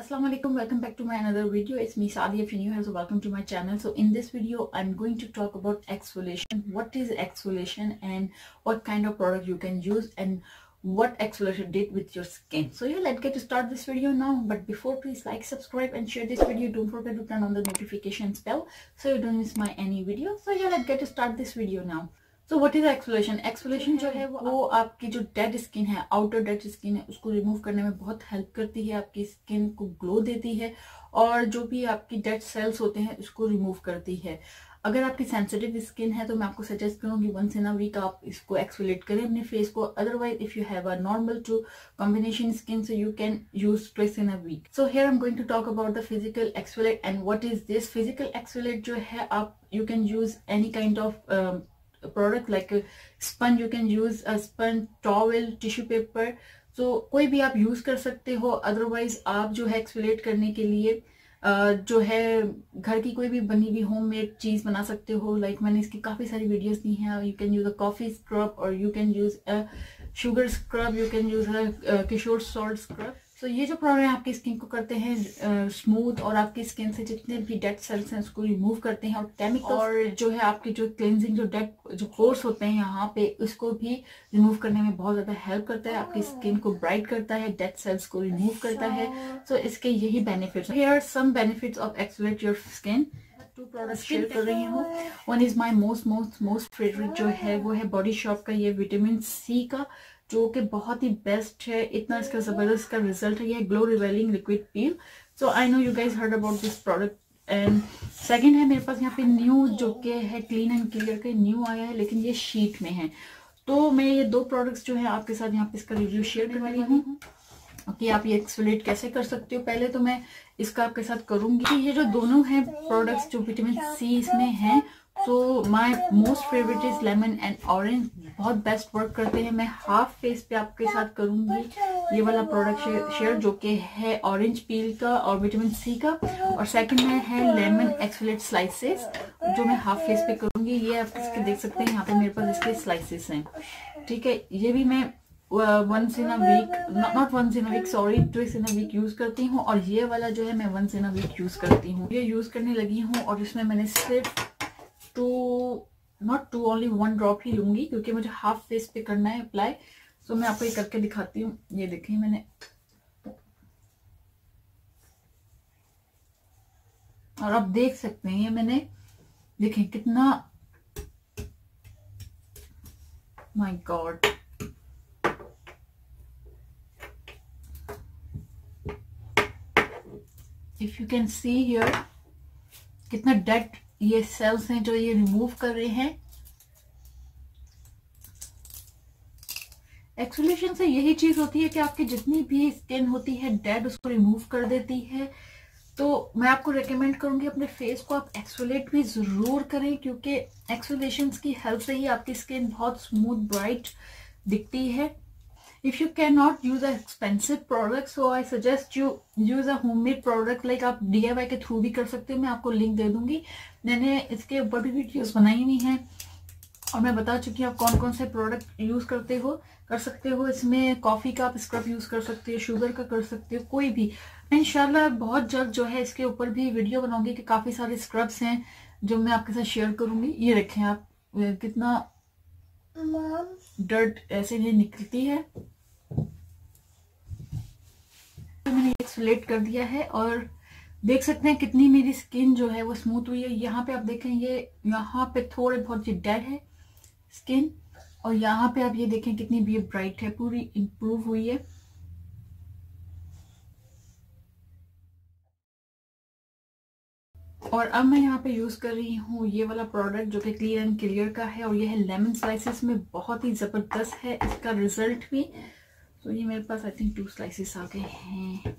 Assalamu alaikum, welcome back to my another video. It's me Sadia. If you're new here, so welcome to my channel. So in this video I'm going to talk about exfoliation. What is exfoliation and what kind of product you can use and what exfoliation did with your skin. So yeah, let's get to start this video now. But before, please like, subscribe and share this video. Don't forget to turn on the notifications bell so you don't miss my any video. So yeah, let's get to start this video now. तो what is exfoliation. Exfoliation जो है वो आपकी जो dead skin है, outer dead skin है, उसको remove करने में बहुत हेल्प करती है, आपकी स्किन को ग्लो देती है और जो भी आपकी डेड सेल्स होते हैं उसको रिमूव करती है। अगर आपकी सेंसिटिव स्किन है तो मैं आपको सजेस्ट करूंगी वंस इन अ वीक आप इसको एक्सफोलिएट करें अपने फेस को। Otherwise if you have a normal to combination skin so you can use twice in a week. So here I am going to talk about the physical exfoliate and what is this. Physical exfoliate जो है आप you can use any kind of product like a sponge, you can use a sponge, towel, tissue paper, so कोई भी आप use कर सकते हो। Otherwise आप जो है एक्सफोलिएट करने के लिए जो है घर की कोई भी बनी हुई होममेड चीज बना सकते हो। लाइक मैंने इसकी काफी सारी वीडियोस दी हैं। You can use a coffee scrub और you can use a sugar scrub, you can use a kosher salt scrub. तो ये जो प्रोडक्ट आपकी स्किन को करते हैं स्मूथ और आपकी स्किन से जितने भी डेड सेल्स हैं उसको रिमूव करते हैं और केमिकल और जो है आपके जो क्लेंजिंग जो डेड जो पोर्स होते हैं यहाँ पे उसको भी रिमूव करने में बहुत ज्यादा हेल्प करता है। आपकी स्किन को ब्राइट करता है, डेड सेल्स को रिमूव करता है। सो इसके यही benefits. Here are some benefits of exfoliate your skin. Two products share कर रही हूँ। One is my most favourite जो है वो है बॉडी शॉप का ये विटामिन सी का, जो कि बहुत ही बेस्ट है। इतना इसका जबरदस्त का रिजल्ट है। ये glow revealing liquid peel. So I know you guys heard about this product. And second है मेरे पास यहाँ पे न्यू जो कि है क्लीन एंड क्लियर का न्यू आया है, लेकिन ये शीट में है। तो मैं ये दो प्रोडक्ट्स जो है आपके साथ यहाँ पे इसका रिव्यू शेयर करने वाली हूँ कि आप ये एक्सफोलिएट कैसे कर सकते हो। पहले तो मैं इसका आपके साथ करूंगी। ये जो दोनों हैं प्रोडक्ट्स जो विटामिन सी इसमें हैं, तो my most favourite is lemon and orange. बहुत बेस्ट वर्क करते हैं। मैं हाफ फेस पे आपके साथ करूंगी ये वाला प्रोडक्ट शेयर जो कि है ऑरेंज पील का और विटामिन सी का, और सेकंड में है लेमन एक्सफोलिएट स्लाइसेस जो मैं हाफ फेस पे करूंगी। ये आप इसके देख सकते हैं, यहाँ पे मेरे पास इसके स्लाइसेस हैं। ठीक है, ये भी मैं once in a week, not once in a week, sorry, twice in a week use करती हूँ। और ये वाला जो है मैं once in a week use करती हूँ। ये यूज करने लगी हूँ और इसमें मैंने सिर्फ नॉट टू ओनली 1 ड्रॉप ही लूंगी क्योंकि मुझे हाफ फेस पे करना है अप्लाई। सो मैं आपको ये करके दिखाती हूँ। ये देखिए मैंने, और आप देख सकते हैं ये मैंने, देखें कितना, my God, if you can see here कितना डेड ये सेल्स हैं जो ये रिमूव कर रहे हैं। एक्सफोलिएशन से यही चीज होती है कि आपकी जितनी भी स्किन होती है डेड उसको रिमूव कर देती है। तो मैं आपको रेकमेंड करूंगी अपने फेस को आप एक्सफोलिएट भी जरूर करें, क्योंकि एक्सफोलिएशन की हेल्प से ही आपकी स्किन बहुत स्मूथ ब्राइट दिखती है। If you cannot use an expensive product, so I suggest you use a homemade product, like आप DIY के थ्रू भी कर सकते हो। मैं आपको लिंक दे दूंगी। मैंने इसके ऊपर भी वीडियोस बनाई हुई हैं और मैं बता चुकी हूँ आप कौन कौन से प्रोडक्ट यूज कर सकते हो। इसमें कॉफी का आप स्क्रब यूज कर सकते हो, शुगर का कर सकते हो, कोई भी। मैं इंशाल्लाह बहुत जल्द जो है इसके ऊपर भी वीडियो बनाऊंगी कि काफी सारे स्क्रब्स हैं जो मैं आपके साथ शेयर करूंगी। ये देखें आप कितना डर्ट ऐसे नहीं निकलती है। मैंने एक्सफोलिएट कर दिया है और देख सकते हैं कितनी मेरी स्किन जो है वो स्मूथ हुई है। यहाँ पे आप देखें ये यहाँ पे थोड़े बहुत ये डेड है स्किन, और यहाँ पे आप ये देखें कितनी भी ब्राइट है, पूरी इंप्रूव हुई है। और अब मैं यहाँ पे यूज कर रही हूँ ये वाला प्रोडक्ट जो कि क्लीन एंड क्लियर का है और ये है लेमन स्लाइसेस में। बहुत ही जबरदस्त है इसका रिजल्ट भी। तो ये मेरे पास आई थिंक 2 स्लाइसेस आ गए हैं।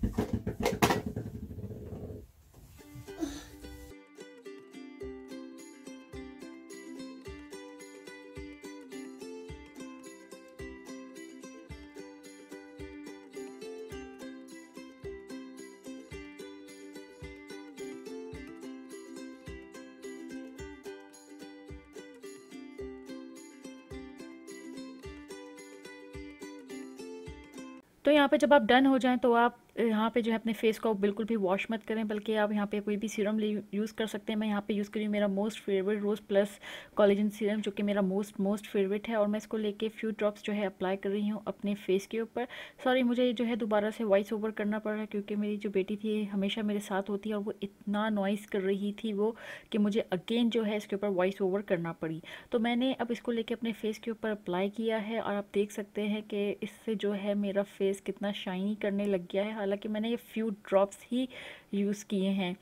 तो यहाँ पे जब आप डन हो जाएं तो आप यहाँ पे जो है अपने फेस को बिल्कुल भी वॉश मत करें, बल्कि आप यहाँ पे कोई भी सीरम यूज़ कर सकते हैं। मैं यहाँ पे यूज़ करी हूँ मेरा मोस्ट फेवरेट रोज़ प्लस कोलेजन सीरम, जो कि मेरा मोस्ट फेवरेट है, और मैं इसको लेके फ्यू ड्रॉप्स जो है अप्लाई कर रही हूँ अपने फेस के ऊपर। सॉरी, मुझे जो है दोबारा से वॉइस ओवर करना पड़ रहा है, क्योंकि मेरी जो बेटी थी हमेशा मेरे साथ होती है, और वो इतना नॉइज़ कर रही थी वो, कि मुझे अगेन जो है इसके ऊपर वॉइस ओवर करना पड़ी। तो मैंने अब इसको लेके अपने फेस के ऊपर अप्लाई किया है, और आप देख सकते हैं कि इससे जो है मेरा फेस कितना शाइनी करने लग गया है। हालांकि मैंने ये फ्यू ड्रॉप्स ही यूज़ किए हैं।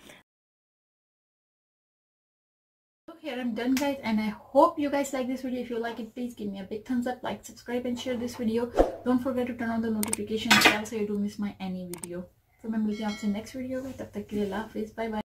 So here I'm done, guys, and I hope you guys like this video. If you like it, please give me a big thumbs up, like, subscribe and share this video. Don't forget to turn on the notifications bell so you don't miss my any video. So मैं मिलती हूँ आपसे next video में, तब तक के लिए अल्लाह हाफिज़, बाय बाय।